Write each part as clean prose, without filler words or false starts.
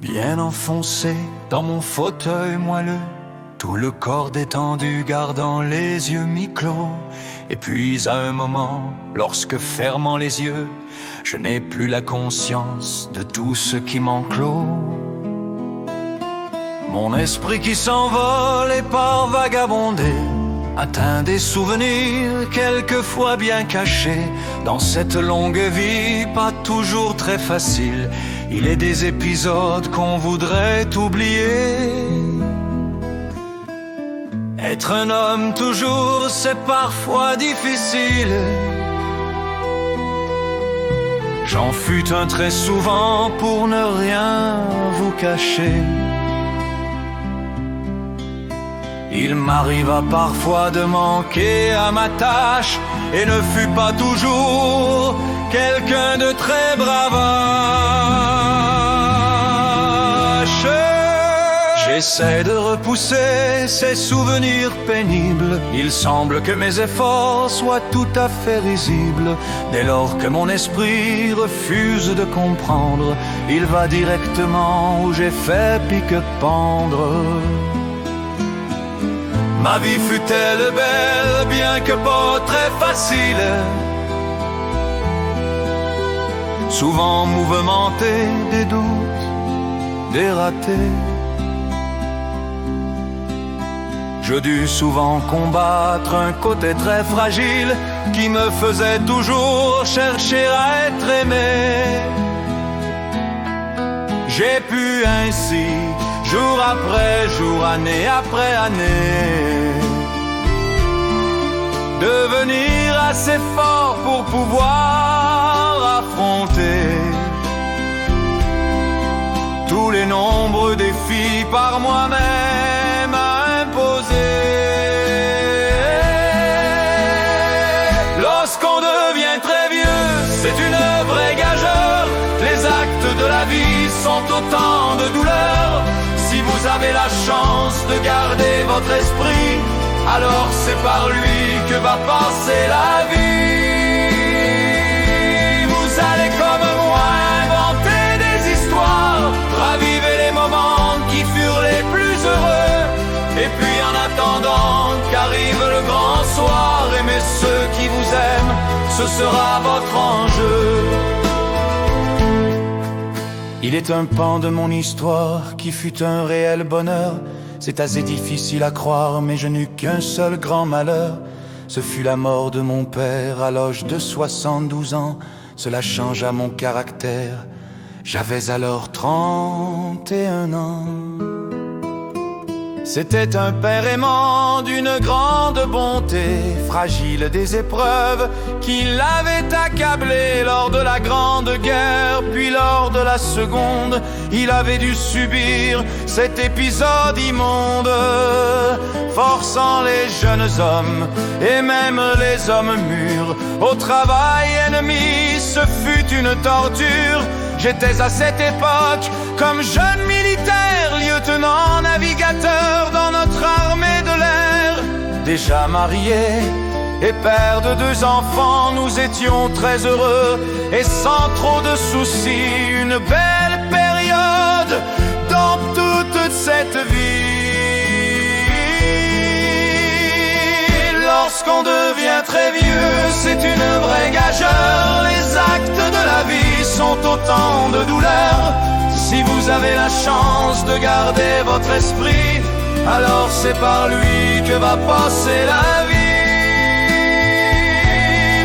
Bien enfoncé dans mon fauteuil moelleux, tout le corps détendu gardant les yeux mi-clos. Et puis à un moment, lorsque fermant les yeux, je n'ai plus la conscience de tout ce qui m'enclôt. Mon esprit qui s'envole et part vagabonder, atteint des souvenirs quelquefois bien cachés. Dans cette longue vie, pas toujours très facile, il est des épisodes qu'on voudrait oublier. Être un homme toujours, c'est parfois difficile. J'en fus un très souvent pour ne rien vous cacher. Il m'arriva parfois de manquer à ma tâche et ne fus pas toujours quelqu'un de très bravache. J'essaie de repousser ces souvenirs pénibles. Il semble que mes efforts soient tout à fait risibles. Dès lors que mon esprit refuse de comprendre, il va directement où j'ai fait pique-pendre. Ma vie fut-elle belle, bien que pas très facile, souvent mouvementée des doutes, des ratés. Je dus souvent combattre un côté très fragile qui me faisait toujours chercher à être aimé. J'ai pu ainsi, jour après jour, année après année, devenir assez fort pour pouvoir affronter tous les nombreux défis par moi-même imposés. Lorsqu'on devient très vieux, c'est une vraie gageure. Les actes de la vie sont autant de douleurs. Si vous avez la chance de garder votre esprit, alors c'est par lui que va passer la vie. Vous allez comme moi inventer des histoires, raviver les moments qui furent les plus heureux. Et puis en attendant qu'arrive le grand soir, aimez ceux qui vous aiment, ce sera votre enjeu. Il est un pan de mon histoire qui fut un réel bonheur. C'est assez difficile à croire, mais je n'eus qu'un seul grand malheur. Ce fut la mort de mon père à l'âge de 72 ans. Cela changea mon caractère. J'avais alors 31 ans. C'était un père aimant d'une grande bonté, fragile des épreuves qui l'avaient accablé lors de la Grande Guerre, puis lors de la Seconde. Il avait dû subir cet épisode immonde, forçant les jeunes hommes et même les hommes mûrs au travail ennemi. Ce fut une torture. J'étais à cette époque comme jeune militaire, lieutenant navigateur dans notre armée de l'air. Déjà marié et père de 2 enfants, nous étions très heureux et sans trop de soucis. Une belle période dans toute cette vie. Lorsqu'on devient très vieux, c'est une vraie gageure. Les actes de la vie sont autant de douleurs. Si vous avez la chance de garder votre esprit, alors c'est par lui que va passer la vie.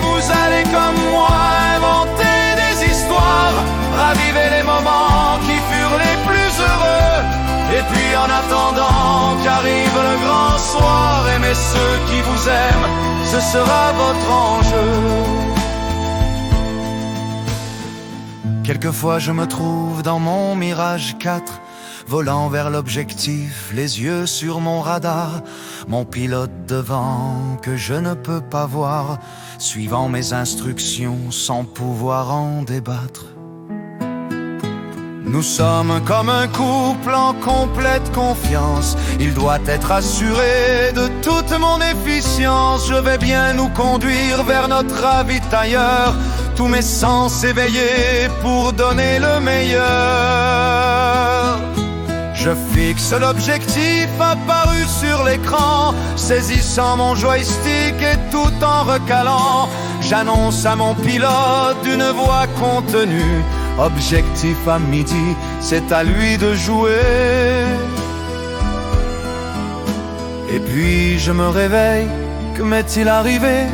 Vous allez comme moi inventer des histoires, raviver les moments qui furent les plus heureux. Et puis en attendant qu'arrive le grand soir, aimez ceux qui vous aiment, ce sera votre enjeu. Quelquefois je me trouve dans mon Mirage 4, volant vers l'objectif, les yeux sur mon radar, mon pilote devant que je ne peux pas voir, suivant mes instructions sans pouvoir en débattre. Nous sommes comme un couple en complète confiance. Il doit être assuré de toute mon efficience. Je vais bien nous conduire vers notre ravitailleur, tous mes sens éveillés pour donner le meilleur. Je fixe l'objectif apparu sur l'écran, saisissant mon joystick et tout en recalant, j'annonce à mon pilote d'une voix contenue: objectif à midi, c'est à lui de jouer. Et puis je me réveille, que m'est-il arrivé?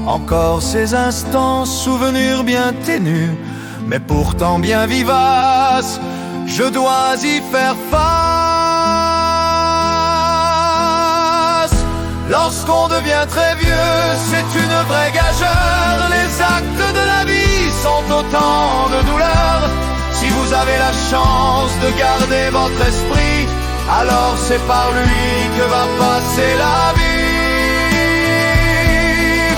Encore ces instants, souvenirs bien ténus, mais pourtant bien vivaces, je dois y faire face. Lorsqu'on devient très vieux, c'est une vraie gageure. Les actes de la vie sont autant de douleurs. Si vous avez la chance de garder votre esprit, alors c'est par lui que va passer la vie.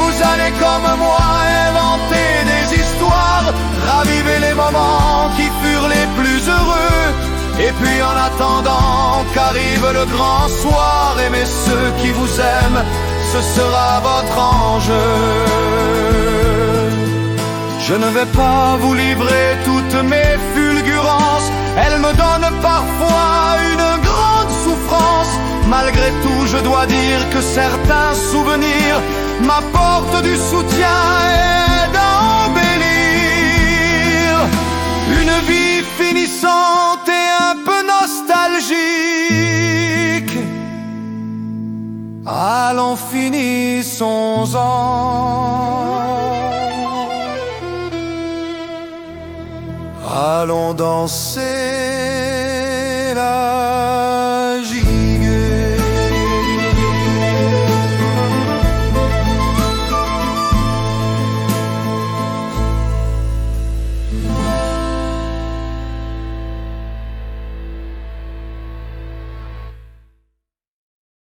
Vous allez comme moi inventer des histoires, raviver les moments qui furent les plus heureux. Et puis en attendant qu'arrive le grand soir, aimez ceux qui vous aiment, ce sera votre enjeu. Je ne vais pas vous livrer toutes mes fulgurances, elles me donnent parfois une grande souffrance. Malgré tout, je dois dire que certains souvenirs m'apportent du soutien et d'embellir une vie finissante et un peu nostalgique. Allons, finissons-en. Allons danser la